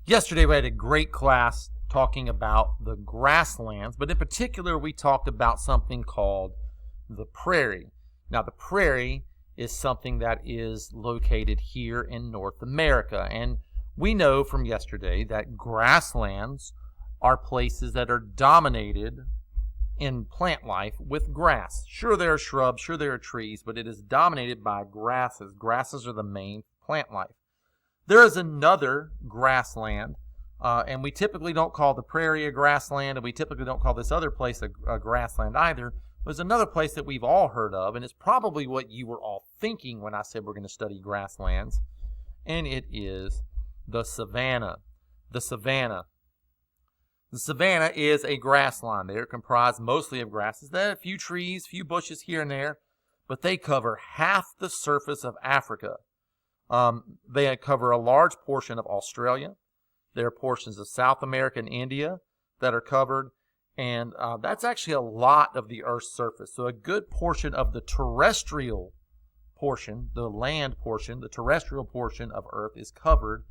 Yesterday we had a great class talking about the grasslands, but in particular we talked about something called the prairie. Now the prairie is something that is located here in North America, and we know from yesterday that grasslands are places that are dominated in plant life with grass. Sure, there are shrubs, sure there are trees, but it is dominated by grasses. Grasses are the main plant life. There is another grassland, and we typically don't call the prairie a grassland, and we typically don't call this other place a grassland either. There's another place that we've all heard of, and it's probably what you were all thinking when I said we're going to study grasslands, and it is the savanna. The savanna. The savanna is a grassland. They're comprised mostly of grasses. There are a few trees, a few bushes here and there, but they cover half the surface of Africa. They cover a large portion of Australia. There are portions of South America and India that are covered, and that's actually a lot of the Earth's surface. So a good portion of the terrestrial portion, the land portion, the terrestrial portion of Earth is covered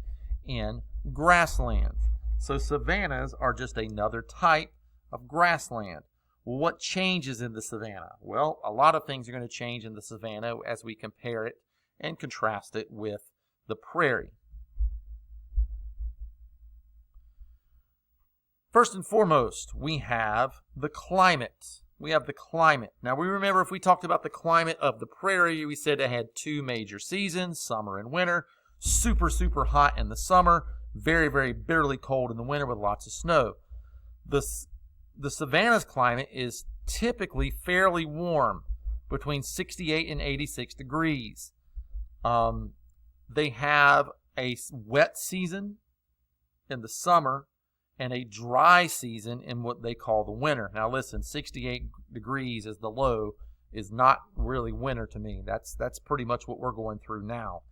in grasslands. So savannas are just another type of grassland. Well, what changes in the savanna? Well, a lot of things are going to change in the savanna as we compare it and contrast it with the prairie. First and foremost, we have the climate. Now, we remember if we talked about the climate of the prairie, we said it had two major seasons, summer and winter. Super, super hot in the summer, very, very bitterly cold in the winter with lots of snow. The savanna's climate is typically fairly warm, between 68 and 86 degrees. They have a wet season in the summer and a dry season in what they call the winter. Now listen, 68 degrees is the low, is not really winter to me. That's pretty much what we're going through now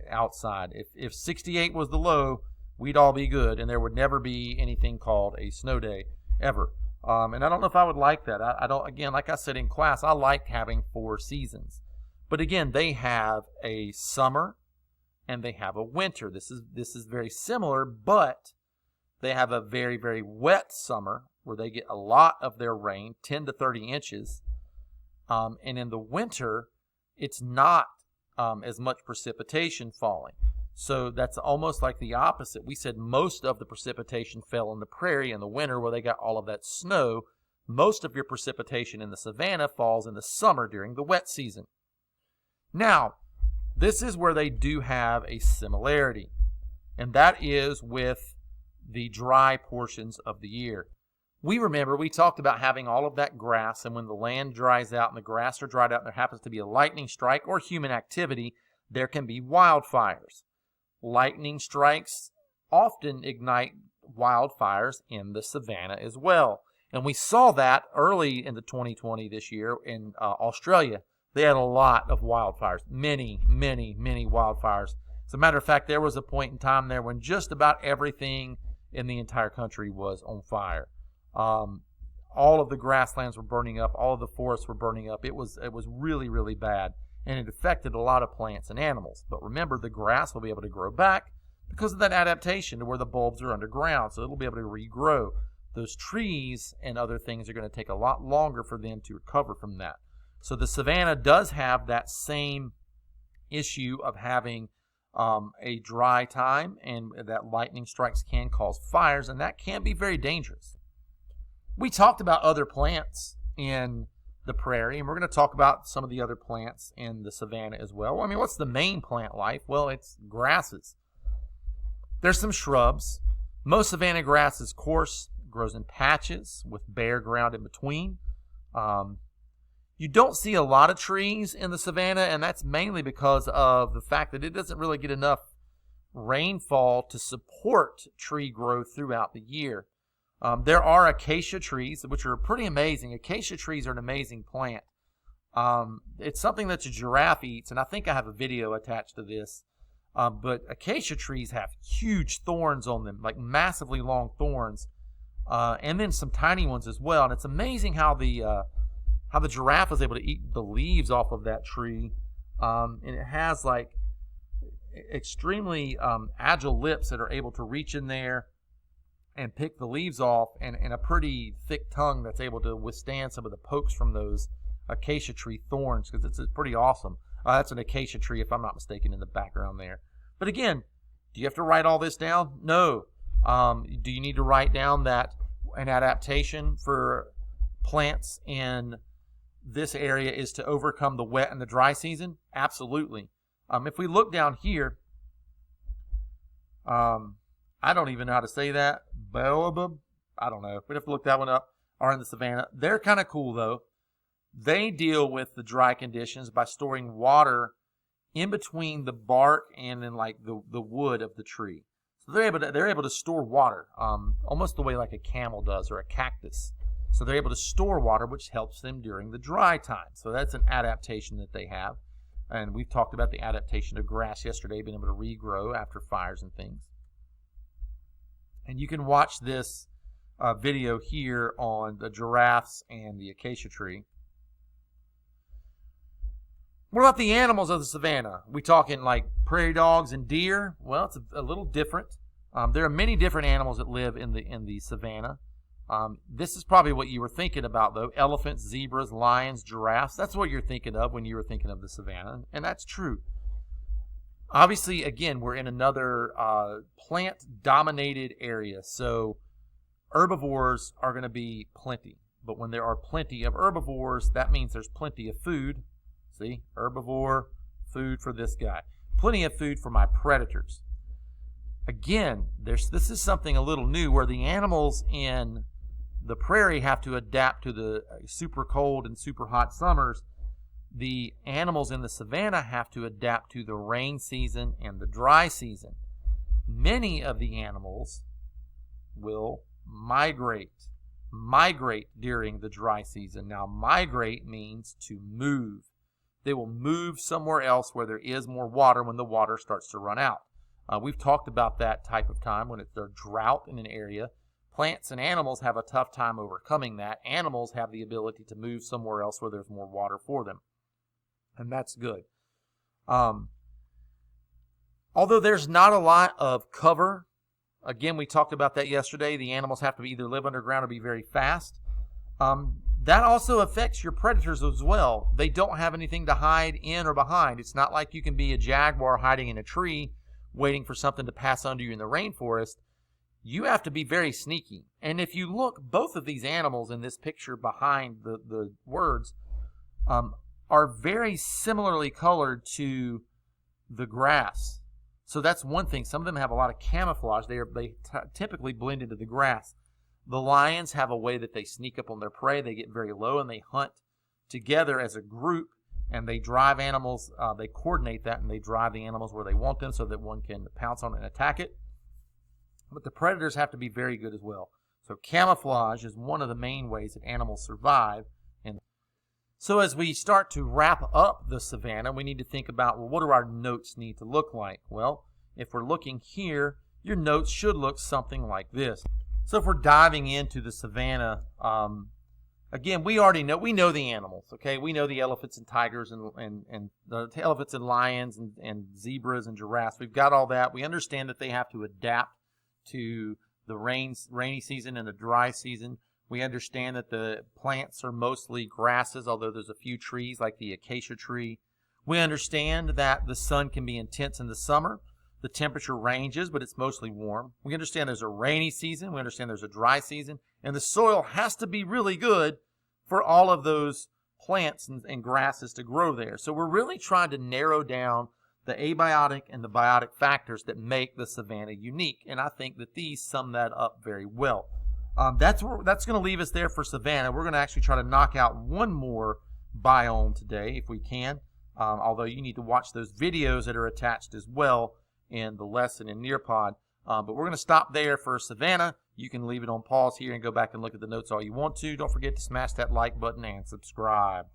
outside. If 68 was the low, we'd all be good, and there would never be anything called a snow day ever. And I don't know if I would like that. I don't. Again, like I said in class, I like having 4 seasons. But again, they have a summer and they have a winter. This is very similar, but they have a very, very wet summer where they get a lot of their rain, 10 to 30 inches. And in the winter, it's not as much precipitation falling. So that's almost like the opposite. We said most of the precipitation fell in the prairie in the winter where they got all of that snow. Most of your precipitation in the savanna falls in the summer during the wet season. Now, this is where they do have a similarity, and that is with the dry portions of the year. We talked about having all of that grass, and when the land dries out and the grass are dried out and there happens to be a lightning strike or human activity, there can be wildfires. Lightning strikes often ignite wildfires in the savanna as well. And we saw that early in the 2020 this year in Australia. They had a lot of wildfires, many, many, many wildfires. As a matter of fact, there was a point in time there when just about everything in the entire country was on fire. All of the grasslands were burning up. All of the forests were burning up. It was really, really bad, and it affected a lot of plants and animals. But remember, the grass will be able to grow back because of that adaptation to where the bulbs are underground, so it'll be able to regrow. Those trees and other things are going to take a lot longer for them to recover from that. So the savanna does have that same issue of having a dry time, and that lightning strikes can cause fires, and that can be very dangerous. We talked about other plants in the prairie, and we're going to talk about some of the other plants in the savanna as well. I mean, what's the main plant life? Well, it's grasses. There's some shrubs. Most savanna grass is coarse, grows in patches with bare ground in between. You don't see a lot of trees in the savanna, and that's mainly because of the fact that it doesn't really get enough rainfall to support tree growth throughout the year. There are acacia trees, which are pretty amazing. Acacia trees are an amazing plant. It's something that a giraffe eats, and I think I have a video attached to this. But acacia trees have huge thorns on them, like massively long thorns, and then some tiny ones as well. And it's amazing how the giraffe is able to eat the leaves off of that tree, and it has extremely agile lips that are able to reach in there and pick the leaves off, and a pretty thick tongue that's able to withstand some of the pokes from those acacia tree thorns, because it's pretty awesome. That's an acacia tree, if I'm not mistaken, in the background there. But again, do you have to write all this down? No. Do you need to write down that an adaptation for plants in this area is to overcome the wet and the dry season? Absolutely. If we look down here, I don't even know how to say that. Baobab? I don't know. We'd have to look that one up. Are in the savanna. They're kind of cool, though. They deal with the dry conditions by storing water in between the bark and then like the wood of the tree. So they're able to store water, almost the way like a camel does or a cactus. So they're able to store water, which helps them during the dry time. So that's an adaptation that they have. And we've talked about the adaptation of grass yesterday, being able to regrow after fires and things. And you can watch this video here on the giraffes and the acacia tree. What about the animals of the savanna? We talking like prairie dogs and deer? Well, it's a little different. There are many different animals that live in the savanna. This is probably what you were thinking about, though. Elephants, zebras, lions, giraffes. That's what you're thinking of when you were thinking of the savanna, and that's true. Obviously, again, we're in another plant-dominated area, so herbivores are going to be plenty. But when there are plenty of herbivores, that means there's plenty of food. See, herbivore, food for this guy. Plenty of food for my predators. Again, this is something a little new where the animals in the prairie have to adapt to the super cold and super hot summers. The animals in the savanna have to adapt to the rain season and the dry season. Many of the animals will migrate during the dry season. Now, migrate means to move. They will move somewhere else where there is more water when the water starts to run out. We've talked about that type of time when it's a drought in an area. Plants and animals have a tough time overcoming that. Animals have the ability to move somewhere else where there's more water for them. And that's good. Although there's not a lot of cover, again, we talked about that yesterday. The animals have to either live underground or be very fast. That also affects your predators as well. They don't have anything to hide in or behind. It's not like you can be a jaguar hiding in a tree waiting for something to pass under you in the rainforest. You have to be very sneaky. And if you look, both of these animals in this picture behind the words are very similarly colored to the grass. So that's one thing. Some of them have a lot of camouflage. They typically blend into the grass. The lions have a way that they sneak up on their prey. They get very low and they hunt together as a group, and they drive animals. They coordinate that, and they drive the animals where they want them so that one can pounce on it and attack it. But the predators have to be very good as well. So camouflage is one of the main ways that animals survive. And so as we start to wrap up the savanna, we need to think about, well, what do our notes need to look like? Well, if we're looking here, your notes should look something like this. So if we're diving into the savanna, again, we know the animals, okay? We know the elephants and tigers and the elephants and lions and zebras and giraffes. We've got all that. We understand that they have to adapt to the rainy season and the dry season. We understand that the plants are mostly grasses, although there's a few trees like the acacia tree. We understand that the sun can be intense in the summer. The temperature ranges, but it's mostly warm. We understand there's a rainy season. We understand there's a dry season. And the soil has to be really good for all of those plants and grasses to grow there. So we're really trying to narrow down the abiotic and the biotic factors that make the savanna unique. And I think that these sum that up very well. That's going to leave us there for savanna. We're going to actually try to knock out one more biome today if we can. Although you need to watch those videos that are attached as well in the lesson in Nearpod. But we're going to stop there for savanna. You can leave it on pause here and go back and look at the notes all you want to. Don't forget to smash that like button and subscribe.